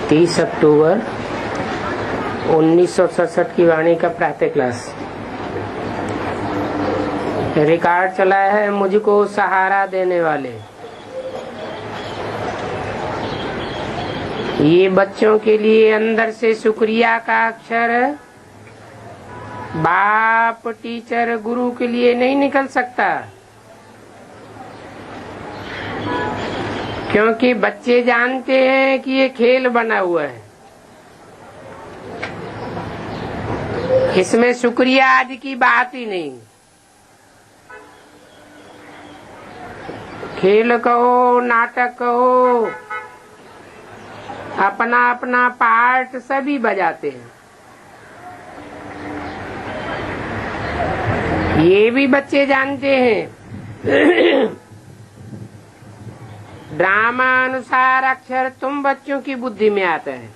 30 अक्टूबर 1967 की वाणी का प्रातः क्लास। रिकॉर्ड चला है मुझको सहारा देने वाले। ये बच्चों के लिए अंदर से शुक्रिया का अक्षर बाप टीचर गुरु के लिए नहीं निकल सकता, क्योंकि बच्चे जानते हैं कि ये खेल बना हुआ है, इसमें शुक्रिया आदि की बात ही नहीं। खेल कहो नाटक कहो, अपना अपना पार्ट सभी बजाते हैं। ये भी बच्चे जानते हैं ड्रामा अनुसार अक्षर तुम बच्चों की बुद्धि में आता है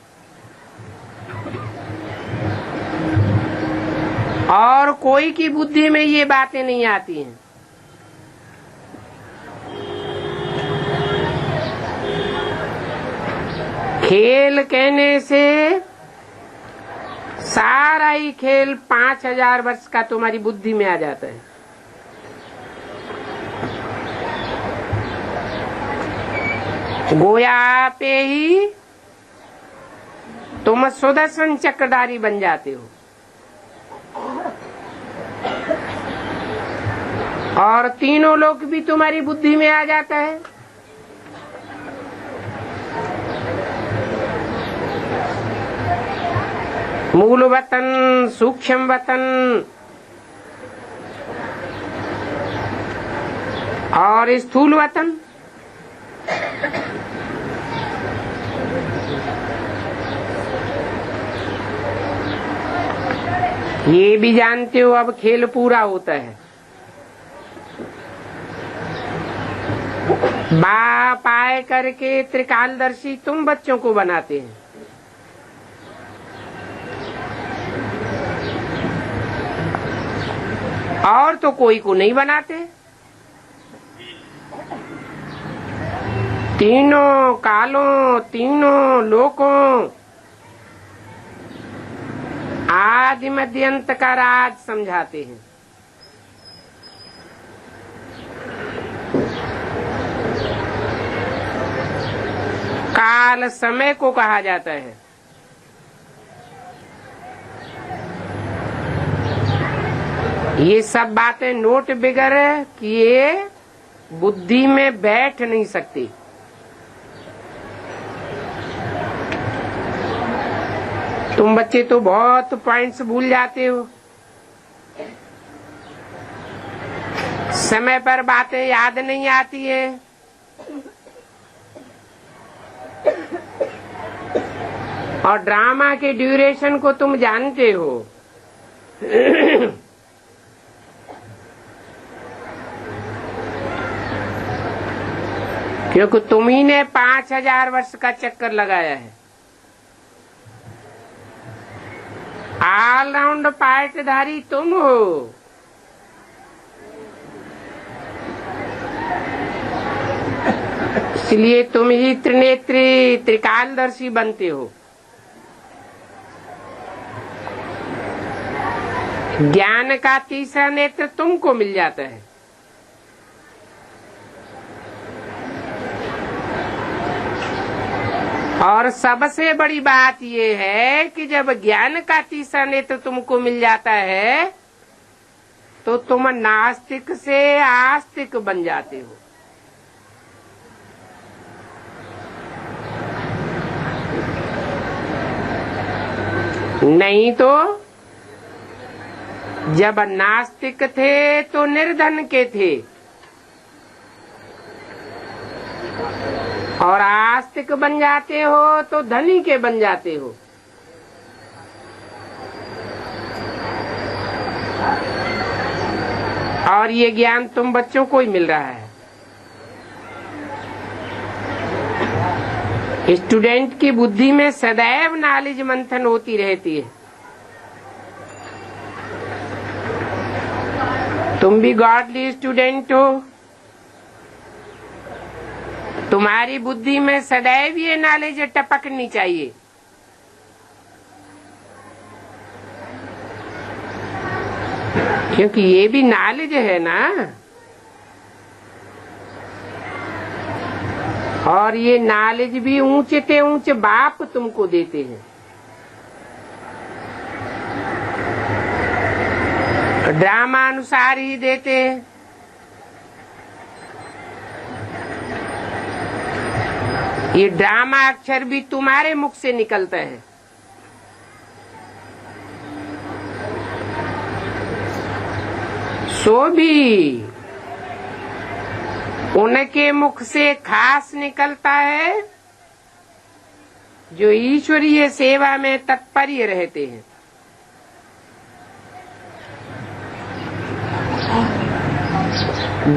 और कोई की बुद्धि में ये बातें नहीं आती हैं। खेल कहने से सारा ही खेल 5000 वर्ष का तुम्हारी बुद्धि में आ जाता है। गोया पे ही तुम सुदर्शन चक्रधारी बन जाते हो और तीनों लोग भी तुम्हारी बुद्धि में आ जाता है। मूल वतन, सूक्ष्म वतन और स्थूल वतन। ये भी जानते हो अब खेल पूरा होता है। बाप आए करके त्रिकालदर्शी तुम बच्चों को बनाते हैं। और तो कोई को नहीं बनाते। तीनों कालों, तीनों लोकों, आदि मध्य अंत का राज समझाते हैं। काल समय को कहा जाता है। ये सब बातें नोट बिगर किए बुद्धि में बैठ नहीं सकती। तुम बच्चे तो बहुत पॉइंट्स भूल जाते हो, समय पर बातें याद नहीं आती है। और ड्रामा के ड्यूरेशन को तुम जानते हो क्योंकि तुम्ही ने 5000 वर्ष का चक्कर लगाया है। ऑलराउंड पार्टधारी तुम हो। इसलिए तुम ही त्रिनेत्री त्रिकालदर्शी बनते हो। ज्ञान का तीसरा नेत्र तुमको मिल जाता है। और सबसे बड़ी बात ये है कि जब ज्ञान का तीसरा नेत्र तुमको मिल जाता है तो तुम नास्तिक से आस्तिक बन जाते हो। नहीं तो जब नास्तिक थे तो निर्धन के थे और आस्तिक बन जाते हो तो धनी के बन जाते हो। और ये ज्ञान तुम बच्चों को ही मिल रहा है। स्टूडेंट की बुद्धि में सदैव नॉलेज मंथन होती रहती है। तुम भी गॉडली स्टूडेंट हो, तुम्हारी बुद्धि में सदैव ये नॉलेज टपकनी चाहिए क्योंकि ये भी नॉलेज है ना, और ये नॉलेज भी ऊंचे से ऊंचे बाप तुमको देते हैं। ड्रामा अनुसार ही देते हैं। ये ड्रामा अक्षर भी तुम्हारे मुख से निकलता है। सो भी उनके मुख से खास निकलता है जो ईश्वरीय सेवा में तत्पर रहते हैं।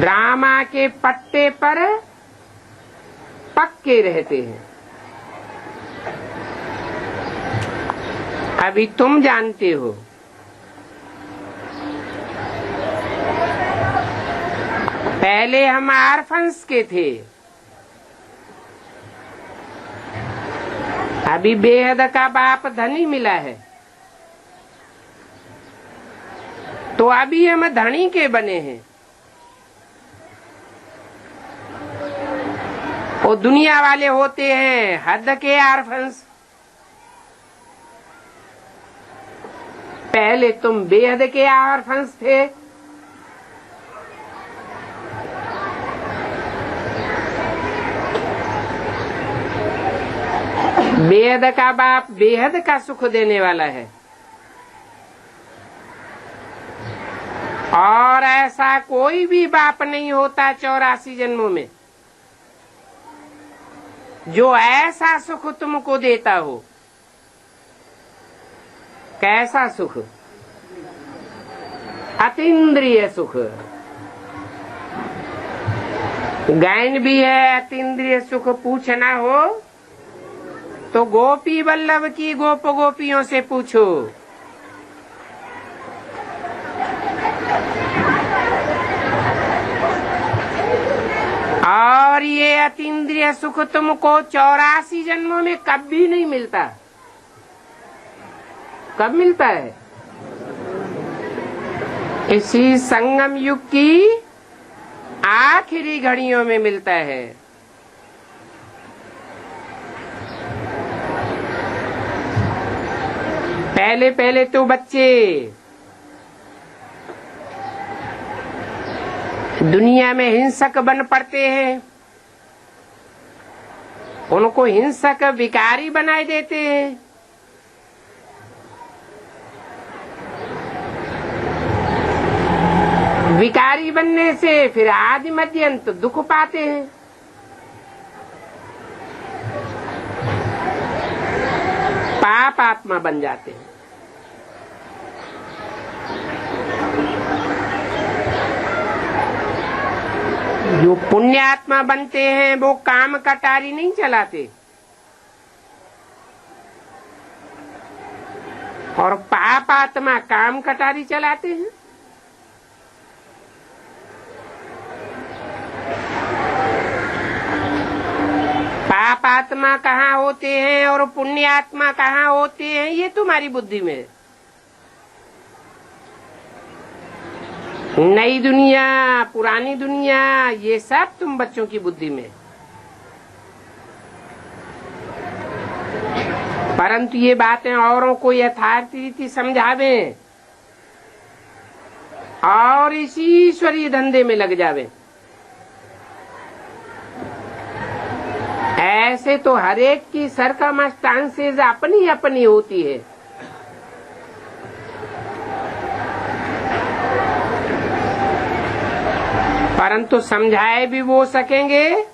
ड्रामा के पट्टे पर पक्के रहते हैं। अभी तुम जानते हो, पहले हम आर्फन्स के थे, अभी बेहद का बाप धनी मिला है, तो अभी हम धनी के बने हैं। वो दुनिया वाले होते हैं हद के आर्फन्स। पहले तुम बेहद के आर्फन्स थे। बेहद का बाप बेहद का सुख देने वाला है, और ऐसा कोई भी बाप नहीं होता 84 जन्मों में जो ऐसा सुख तुमको देता हो। कैसा सुख? अतीन्द्रिय सुख। गायन भी है अतीन्द्रिय सुख। पूछना हो तो गोपी वल्लभ की गोप गोपियों से पूछो। और ये अतीन्द्रिय सुख तुमको 84 जन्मों में कभी नहीं मिलता। कब मिलता है? इसी संगम युग की आखिरी घड़ियों में मिलता है। पहले पहले तो बच्चे दुनिया में हिंसक बन पड़ते हैं, उनको हिंसक विकारी बनाए देते हैं। विकारी बनने से फिर आदि मध्य अंत दुख पाते हैं। पाप आत्मा बन जाते हैं। जो पुण्यात्मा बनते हैं वो काम कटारी नहीं चलाते, और पाप आत्मा काम कटारी चलाते हैं। पाप आत्मा कहाँ होते हैं और पुण्य आत्मा कहाँ होते हैं, ये तुम्हारी बुद्धि में है। नई दुनिया, पुरानी दुनिया, ये सब तुम बच्चों की बुद्धि में। परंतु ये बातें औरों को यथार्थ रीति समझावें और इसी ईश्वरीय धंधे में लग जावे। ऐसे तो हरेक की सर्कमस्टांसेस अपनी अपनी होती है। परंतु समझाए भी वो सकेंगे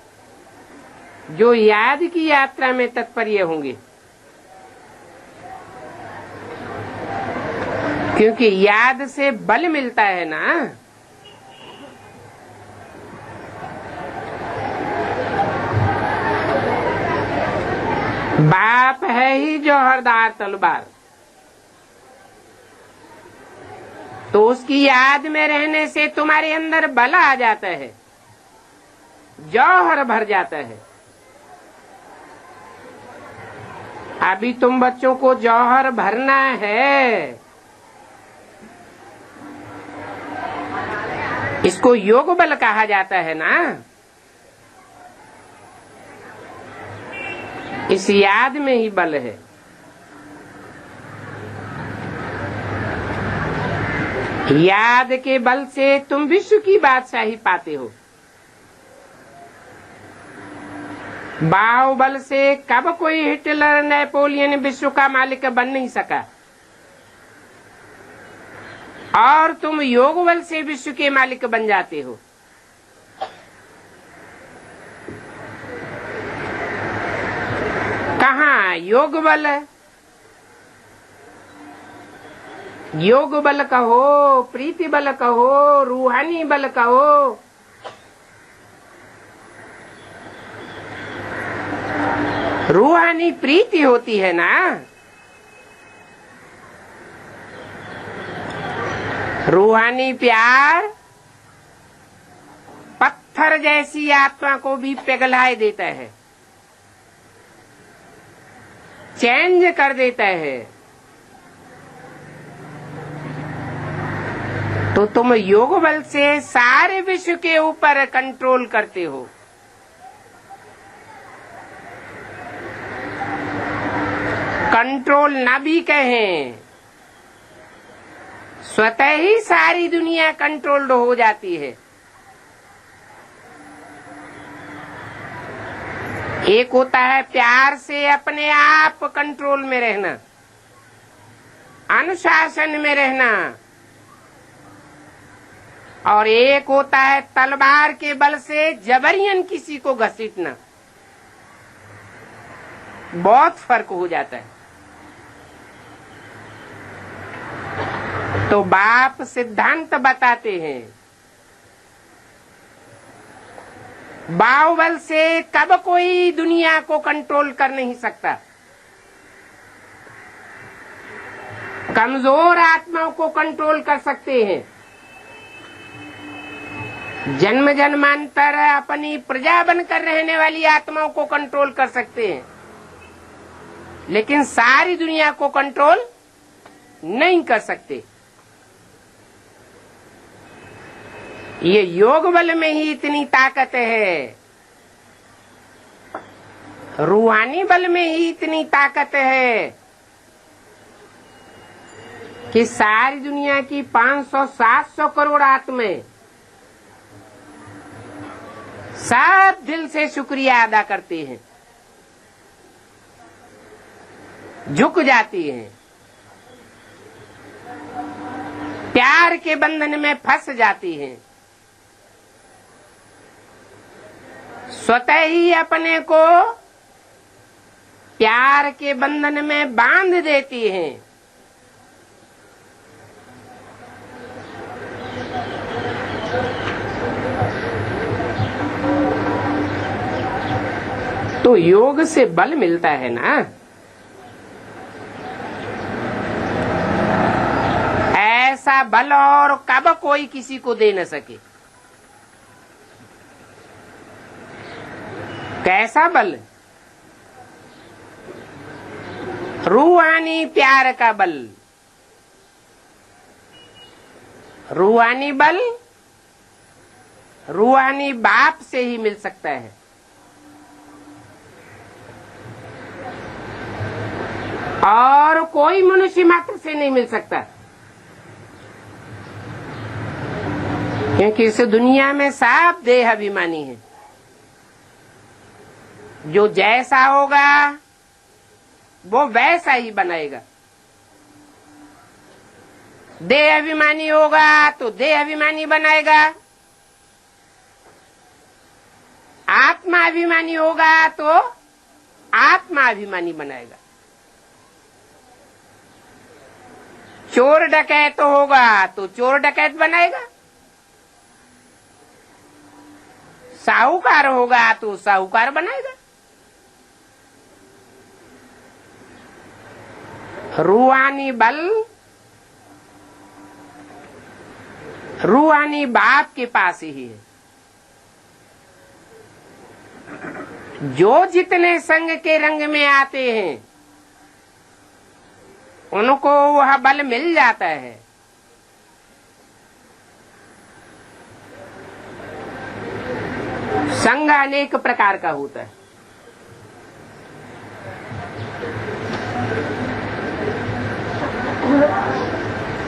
जो याद की यात्रा में तत्पर्य होंगे, क्योंकि याद से बल मिलता है ना। बाप है ही जौहरदार तलवार, तो उसकी याद में रहने से तुम्हारे अंदर बल आ जाता है, जौहर भर जाता है। अभी तुम बच्चों को जौहर भरना है। इसको योग बल कहा जाता है ना। इस याद में ही बल है। याद के बल से तुम विश्व की बादशाही पाते हो। बाहुबल से कब कोई हिटलर नेपोलियन विश्व का मालिक बन नहीं सका, और तुम योग बल से विश्व के मालिक बन जाते हो। कहाँ योग बल? योग बल कहो, प्रीति बल कहो, रूहानी बल कहो, रूहानी प्रीति होती है ना। रूहानी प्यार पत्थर जैसी आत्मा को भी पिघलाए देता है, चेंज कर देता है। तो तुम योग बल से सारे विश्व के ऊपर कंट्रोल करते हो। कंट्रोल ना भी कहें, स्वतः ही सारी दुनिया कंट्रोल्ड हो जाती है। एक होता है प्यार से अपने आप कंट्रोल में रहना, अनुशासन में रहना, और एक होता है तलवार के बल से जबरियन किसी को घसीटना। बहुत फर्क हो जाता है। तो बाप सिद्धांत बताते हैं, बाहुबल से कब कोई दुनिया को कंट्रोल कर नहीं सकता। कमजोर आत्माओं को कंट्रोल कर सकते हैं, जन्म जन्मांतर अपनी प्रजा बनकर रहने वाली आत्माओं को कंट्रोल कर सकते हैं, लेकिन सारी दुनिया को कंट्रोल नहीं कर सकते। ये योग बल में ही इतनी ताकत है, रूहानी बल में ही इतनी ताकत है कि सारी दुनिया की 500-700 करोड़ आत्माएं सब दिल से शुक्रिया अदा करती हैं, झुक जाती हैं, प्यार के बंधन में फंस जाती हैं, स्वतः ही अपने को प्यार के बंधन में बांध देती हैं। तो योग से बल मिलता है ना। ऐसा बल और कब कोई किसी को दे न सके। कैसा बल? रूहानी प्यार का बल। रूहानी बल रूहानी बाप से ही मिल सकता है। और कोई मनुष्य मात्र से नहीं मिल सकता, क्योंकि इस दुनिया में सब देह अभिमानी है। जो जैसा होगा वो वैसा ही बनाएगा। देह अभिमानी होगा तो देह अभिमानी बनाएगा, आत्मा अभिमानी होगा तो आत्मा अभिमानी बनाएगा। चोर डकैत होगा तो चोर डकैत बनाएगा, साहूकार होगा तो साहूकार बनाएगा। रूहानी बल रूहानी बाप के पास ही है। जो जितने संग के रंग में आते हैं उनको वह बल मिल जाता है। संग अनेक प्रकार का होता है।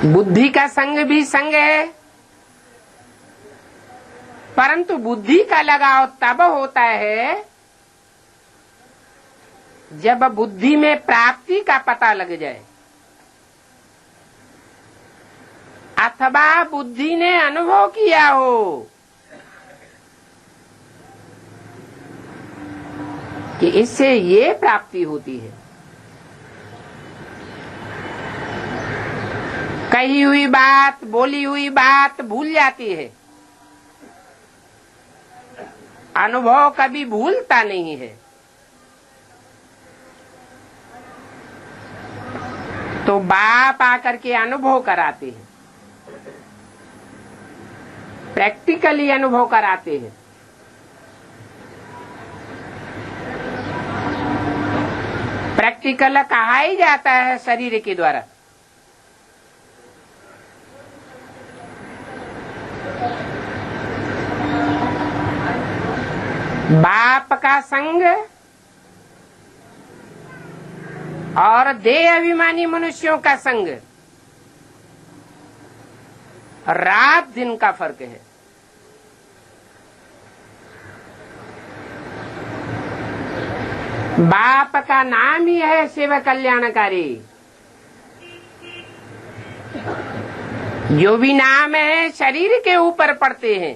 बुद्धि का संग भी संग है, परंतु बुद्धि का लगाव तब होता है जब बुद्धि में प्राप्ति का पता लग जाए, अथवा बुद्धि ने अनुभव किया हो कि इससे ये प्राप्ति होती है। कही हुई बात, बोली हुई बात भूल जाती है, अनुभव कभी भूलता नहीं है। तो बाप आकर के अनुभव कराते हैं, प्रैक्टिकली अनुभव कराते हैं। प्रैक्टिकल कहा ही जाता है शरीर के द्वारा। बाप का संग और देह अभिमानी मनुष्यों का संग रात दिन का फर्क है। बाप का नाम ही है शिव कल्याणकारी। जो भी नाम है शरीर के ऊपर पड़ते हैं।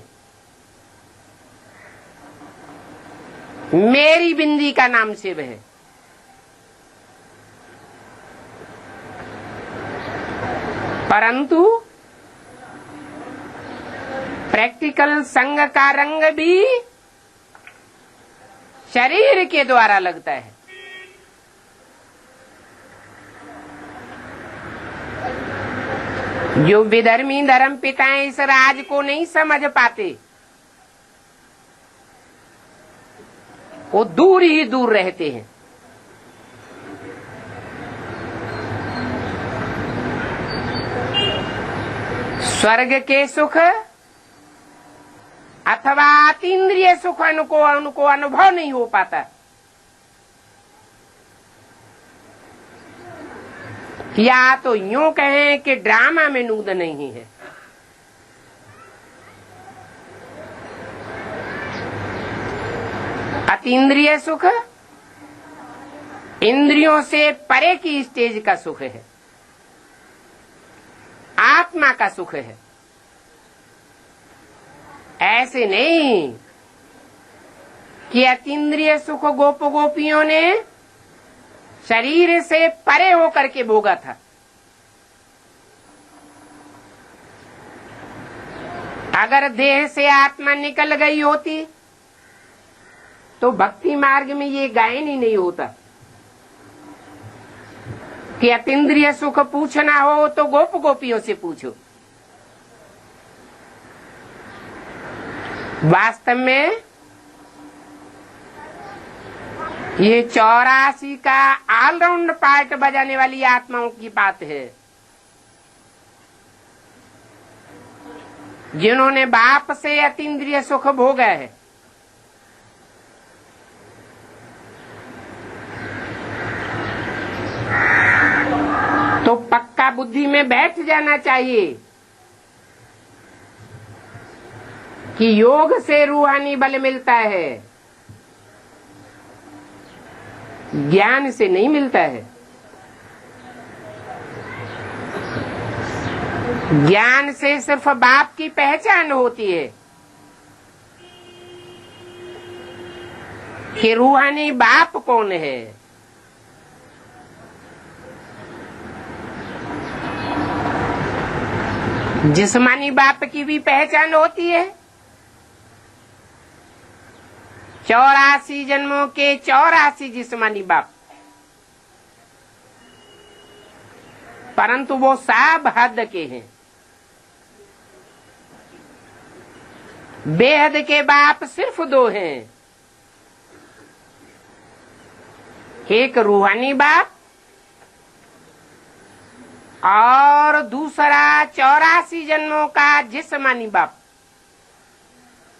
मेरी बिंदी का नाम शिव है। परंतु प्रैक्टिकल संग का रंग भी शरीर के द्वारा लगता है। जो विधर्मी धर्म पिताएं इस राज को नहीं समझ पाते, वो दूर ही दूर रहते हैं। स्वर्ग के सुख अथवा अतीन्द्रिय सुख उनको अनुभव नहीं हो पाता। या तो यूं कहें कि ड्रामा में नूद नहीं है। अतीन्द्रिय सुख इंद्रियों से परे की स्टेज का सुख है, आत्मा का सुख है। ऐसे नहीं कि अतीन्द्रिय सुख गोप गोपियों ने शरीर से परे होकर के भोगा था। अगर देह से आत्मा निकल गई होती तो भक्ति मार्ग में ये गायन ही नहीं होता कि अतीन्द्रिय सुख पूछना हो तो गोप गोपियों से पूछो। वास्तव में ये 84 का ऑलराउंड पार्ट बजाने वाली आत्माओं की बात है, जिन्होंने बाप से अतीन्द्रिय सुख भोगा है। तो पक्का बुद्धि में बैठ जाना चाहिए कि योग से रूहानी बल मिलता है, ज्ञान से नहीं मिलता है। ज्ञान से सिर्फ बाप की पहचान होती है कि रूहानी बाप कौन है। जिस्मानी बाप की भी पहचान होती है। 84 जन्मों के 84 जिस्मानी बाप, परंतु वो सब हद के हैं। बेहद के बाप सिर्फ 2 हैं, एक रूहानी बाप और दूसरा 84 जन्मों का जिस्मानी बाप,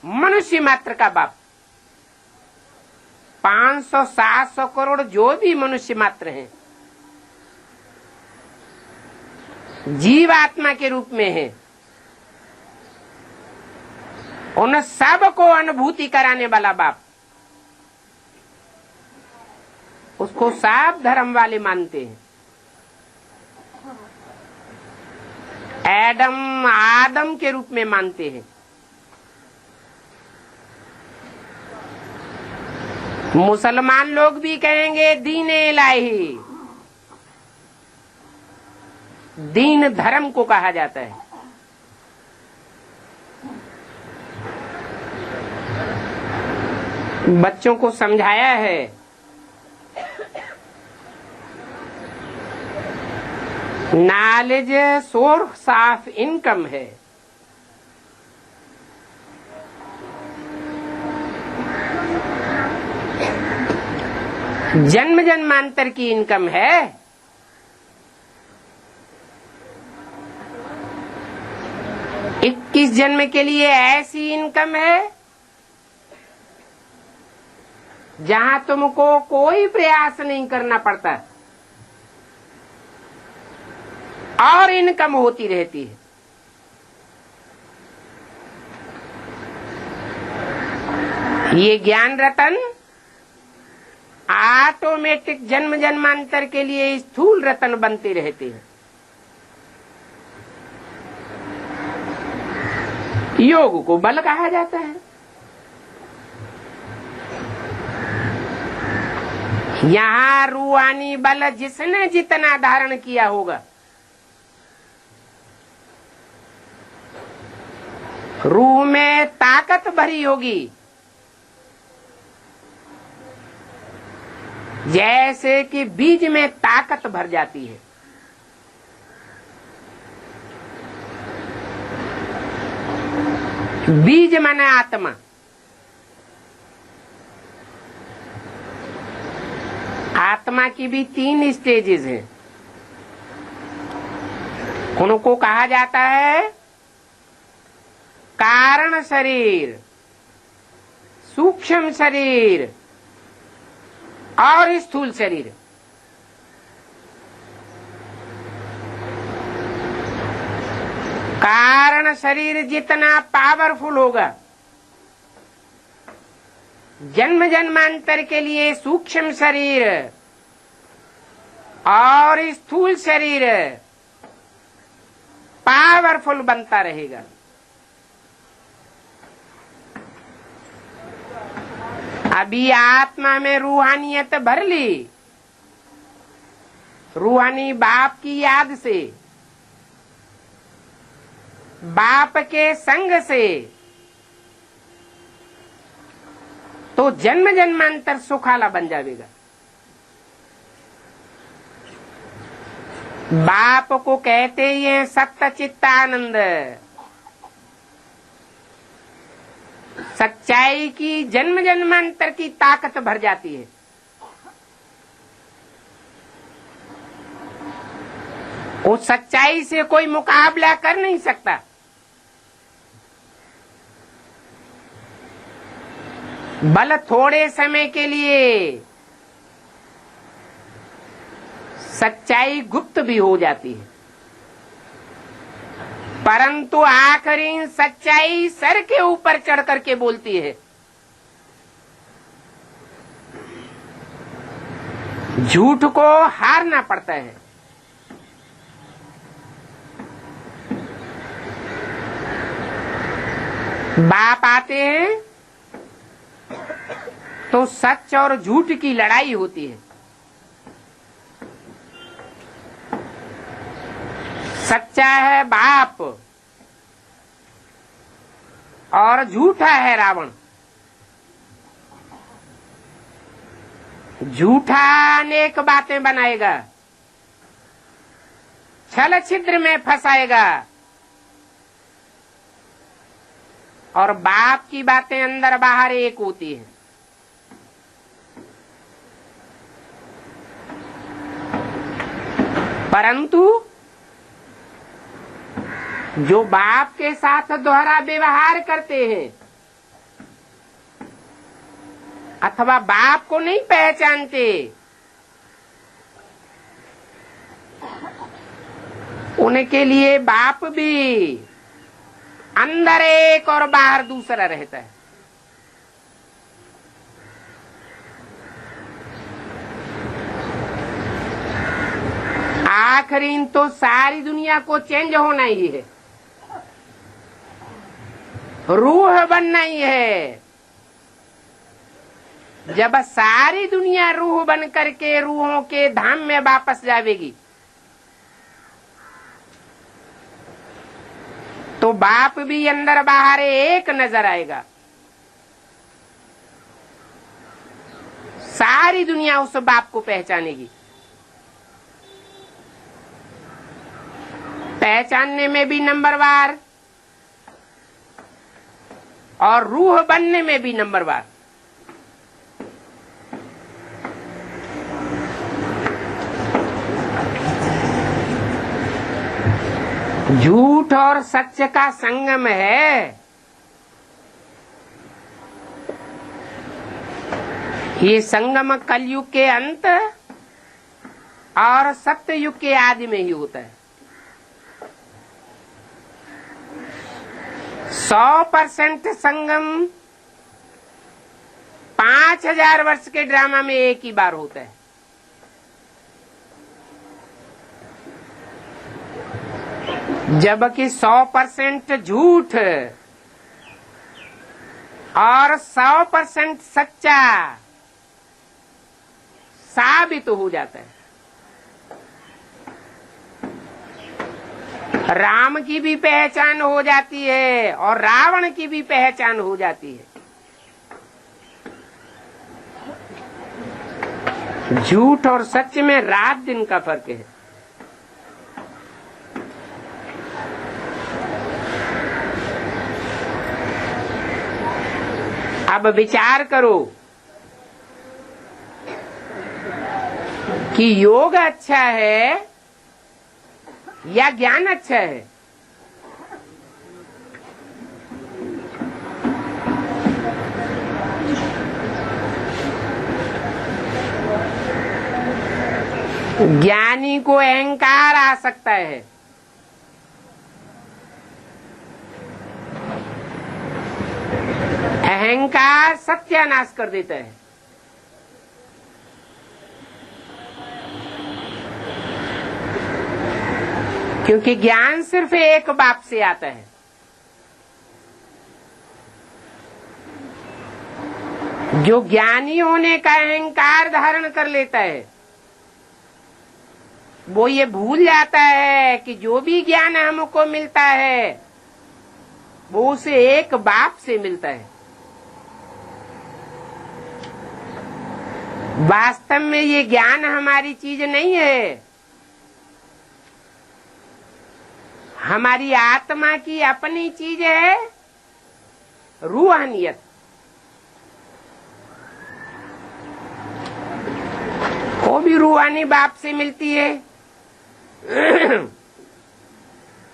मनुष्य मात्र का बाप। 500-700 करोड़ जो भी मनुष्य मात्र हैं, जीवात्मा के रूप में है, उन सब को अनुभूति कराने वाला बाप, उसको सब धर्म वाले मानते हैं। आदम के रूप में मानते हैं। मुसलमान लोग भी कहेंगे दीन इलाही, दीन धर्म को कहा जाता है। बच्चों को समझाया है नॉलेज सोर्स ऑफ इनकम है। जन्म जन्मांतर की इनकम है। 21 जन्म के लिए ऐसी इनकम है जहां तुमको कोई प्रयास नहीं करना पड़ता और इनकम होती रहती है। ये ज्ञान रतन ऑटोमेटिक जन्म जन्मांतर के लिए स्थूल रतन बनते रहते हैं। योग को बल कहा जाता है। यहाँ रूहानी बल जिसने जितना धारण किया होगा, रूह में ताकत भरी होगी, जैसे कि बीज में ताकत भर जाती है। बीज माने आत्मा। आत्मा की भी 3 स्टेजेस हैं। उनको कहा जाता है कारण शरीर, सूक्ष्म शरीर और स्थूल शरीर। कारण शरीर जितना पावरफुल होगा, जन्म जन्मांतर के लिए सूक्ष्म शरीर और स्थूल शरीर पावरफुल बनता रहेगा। अभी आत्मा में रूहानियत भर ली, रूहानी बाप की याद से, बाप के संग से, तो जन्म जन्मांतर सुखाला बन जाएगा। बाप को कहते ही है सत्य चित्तानंद। सच्चाई की जन्म जन्मांतर की ताकत भर जाती है। उस सच्चाई से कोई मुकाबला कर नहीं सकता। बल थोड़े समय के लिए सच्चाई गुप्त भी हो जाती है, परंतु आखिरी सच्चाई सर के ऊपर चढ़ करके बोलती है। झूठ को हारना पड़ता है। बाप आते हैं तो सच और झूठ की लड़ाई होती है। सच्चा है बाप और झूठा है रावण। झूठा अनेक बातें बनाएगा, छल छिद्र में फंसाएगा, और बाप की बातें अंदर बाहर एक होती है। परंतु जो बाप के साथ दोहरा व्यवहार करते हैं, अथवा बाप को नहीं पहचानते, उनके लिए बाप भी अंदर एक और बाहर दूसरा रहता है। आखिरी तो सारी दुनिया को चेंज होना ही है, रूह बनना ही है। जब सारी दुनिया रूह बन करके रूहों के धाम में वापस जाएगी तो बाप भी अंदर बाहर एक नजर आएगा। सारी दुनिया उस बाप को पहचानेगी। पहचानने में भी नंबरवार और रूह बनने में भी नंबरवार। झूठ और सत्य का संगम है। ये संगम कलयुग के अंत और सत्य युग के आदि में ही होता है। 100% संगम 5000 वर्ष के ड्रामा में एक ही बार होता है। जबकि 100% झूठ और 100% सच्चा साबित हो जाता है। राम की भी पहचान हो जाती है और रावण की भी पहचान हो जाती है। झूठ और सच में रात दिन का फर्क है। अब विचार करो कि योग अच्छा है या ज्ञान अच्छा है। ज्ञानी को अहंकार आ सकता है, अहंकार सत्यानाश कर देता है। क्योंकि ज्ञान सिर्फ एक बाप से आता है। जो ज्ञानी होने का अहंकार धारण कर लेता है वो ये भूल जाता है कि जो भी ज्ञान हमको मिलता है वो उसे एक बाप से मिलता है। वास्तव में ये ज्ञान हमारी चीज नहीं है। हमारी आत्मा की अपनी चीज है रूहानियत। वो भी रूहानी बाप से मिलती है।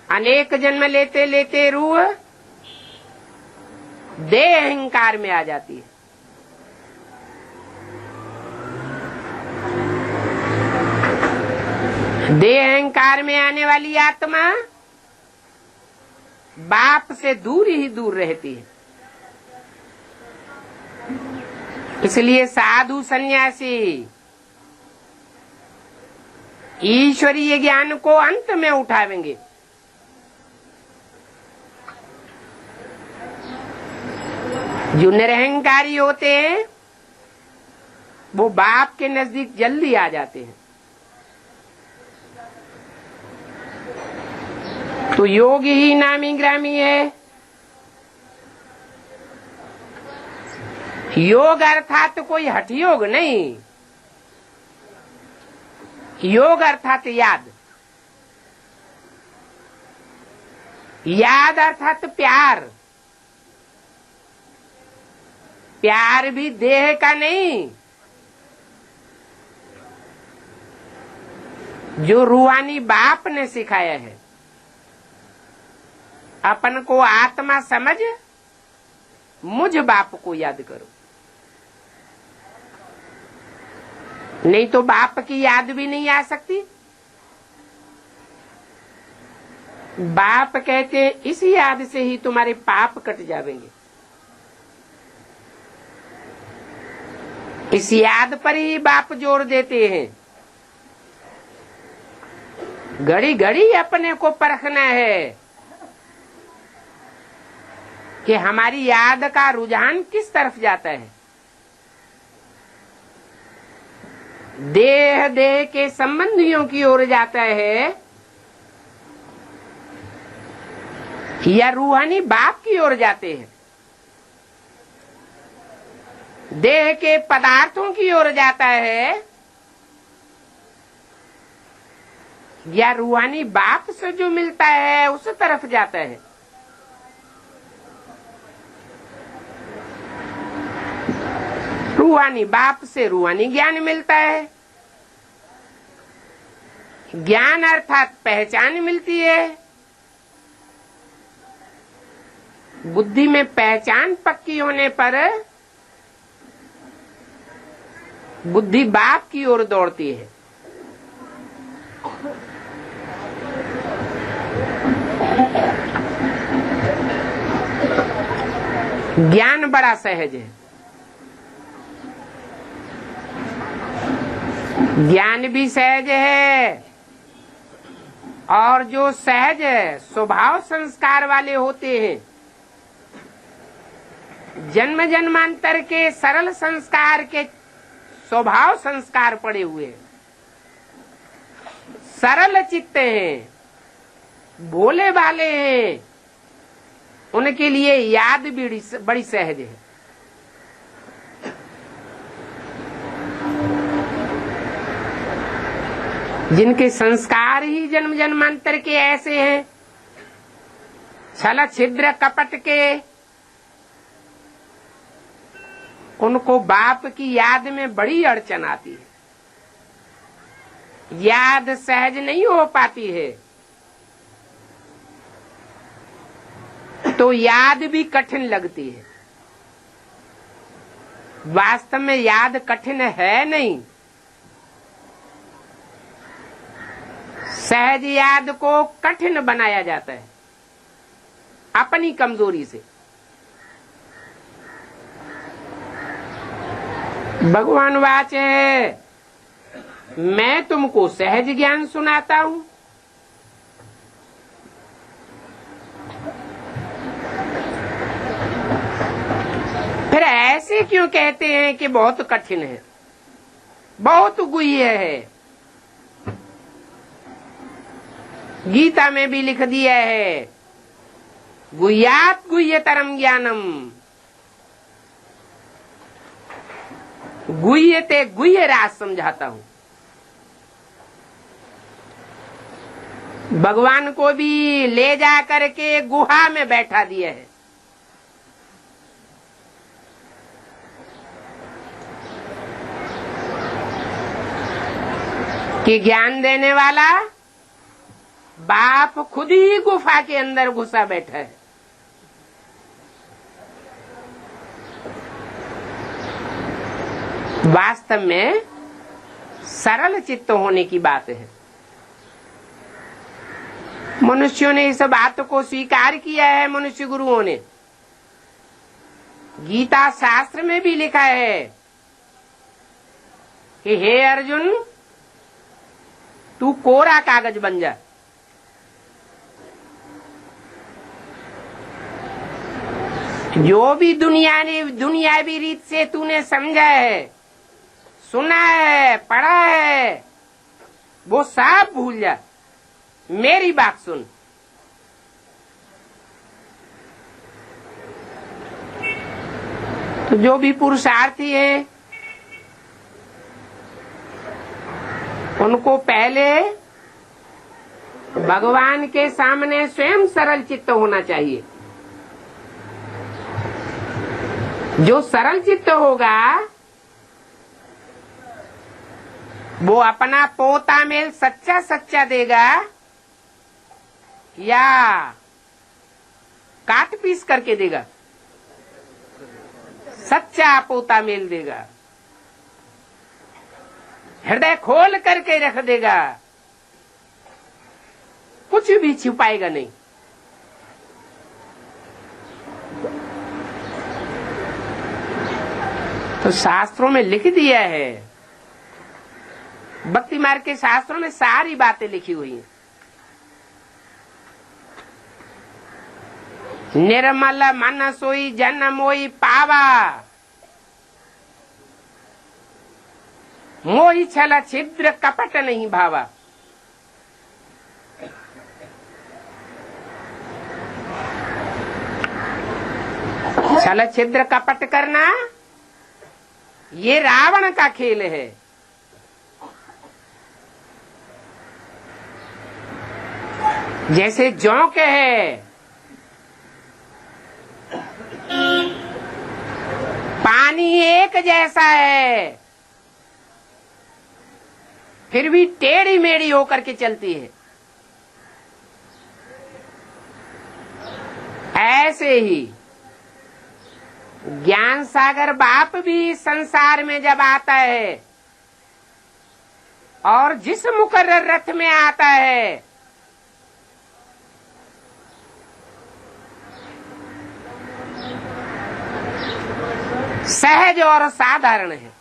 अनेक जन्म लेते लेते रूह देह अहंकार में आ जाती है। देह अहंकार में आने वाली आत्मा बाप से दूर ही दूर रहती है। इसलिए साधु सन्यासी ईश्वरीय ज्ञान को अंत में उठावेंगे। जो निरहंकारी होते हैं वो बाप के नजदीक जल्दी आ जाते हैं। तो योग ही नामी ग्रामी है। योग अर्थात कोई हठ योग नहीं, योग अर्थात याद, याद अर्थात प्यार। प्यार भी देह का नहीं, जो रूहानी बाप ने सिखाया है। अपन को आत्मा समझ मुझ बाप को याद करो। नहीं तो बाप की याद भी नहीं आ सकती। बाप कहते हैं इस याद से ही तुम्हारे पाप कट जाएंगे। इस याद पर ही बाप जोर देते हैं। घड़ी घड़ी अपने को परखना है कि हमारी याद का रुझान किस तरफ जाता है। देह देह के संबंधियों की ओर जाता है या रूहानी बाप की ओर जाते हैं। देह के पदार्थों की ओर जाता है या रूहानी बाप से जो मिलता है उस तरफ जाता है। रूहानी बाप से रूहानी ज्ञान मिलता है। ज्ञान अर्थात पहचान मिलती है। बुद्धि में पहचान पक्की होने पर बुद्धि बाप की ओर दौड़ती है। ज्ञान बड़ा सहज है। ज्ञान भी सहज है और जो सहज स्वभाव संस्कार वाले होते हैं, जन्म जन्मांतर के सरल संस्कार के स्वभाव संस्कार पड़े हुए, सरल चित्त हैं, भोले भाले हैं, उनके लिए याद भी बड़ी सहज है। जिनके संस्कार ही जन्म जन्मांतर के ऐसे हैं, छल छिद्र कपट के, उनको बाप की याद में बड़ी अड़चन आती है। याद सहज नहीं हो पाती है तो याद भी कठिन लगती है। वास्तव में याद कठिन है नहीं। सहज याद को कठिन बनाया जाता है अपनी कमजोरी से। भगवान वाचे मैं तुमको सहज ज्ञान सुनाता हूं। फिर ऐसे क्यों कहते हैं कि बहुत कठिन है, बहुत गुह्य है। गीता में भी लिख दिया है, गुह्यात गुह्यतरम ज्ञानम, गुह्य ते गुह्य राज समझाता हूं। भगवान को भी ले जा करके गुहा में बैठा दिया है। कि ज्ञान देने वाला बाप खुद ही गुफा के अंदर घुसा बैठा है। वास्तव में सरल चित्त होने की बात है। मनुष्यों ने इस बात को स्वीकार किया है। मनुष्य गुरुओं ने गीता शास्त्र में भी लिखा है कि हे अर्जुन, तू कोरा कागज बन जा। जो भी दुनियावी रीत से तूने समझा है, सुना है, पढ़ा है, वो सब भूल जा। मेरी बात सुन। तो जो भी पुरुषार्थी है उनको पहले भगवान के सामने स्वयं सरल चित्त होना चाहिए। जो सरल चित्त होगा वो अपना पोता मेल सच्चा सच्चा देगा या काट पीस करके देगा? सच्चा पोता मेल देगा। हृदय खोल करके रख देगा, कुछ भी छुपाएगा नहीं। तो शास्त्रों में लिख दिया है, भक्ति मार्ग के शास्त्रों में सारी बातें लिखी हुई हैं। निर्मल मन सोई जन मोई पावा, मोहि छल छिद्र कपट नहीं भावा। छल छिद्र कपट करना ये रावण का खेल है। जैसे जोंक है, पानी एक जैसा है, फिर भी टेढ़ी मेढ़ी होकर के चलती है। ऐसे ही ज्ञान सागर बाप भी संसार में जब आता है और जिस मुकर्रर रथ में आता है, सहज और साधारण है।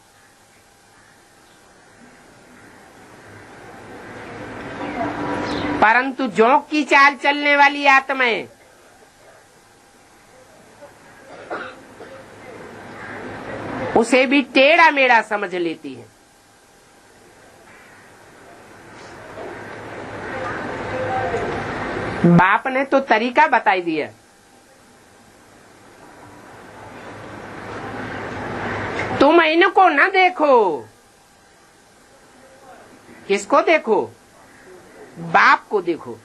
परंतु जोंक की चाल चलने वाली आत्माएं उसे भी टेढ़ा मेढ़ा समझ लेती है। बाप ने तो तरीका बताई दिया, तुम इनको न देखो। किसको देखो? बाप को देखो।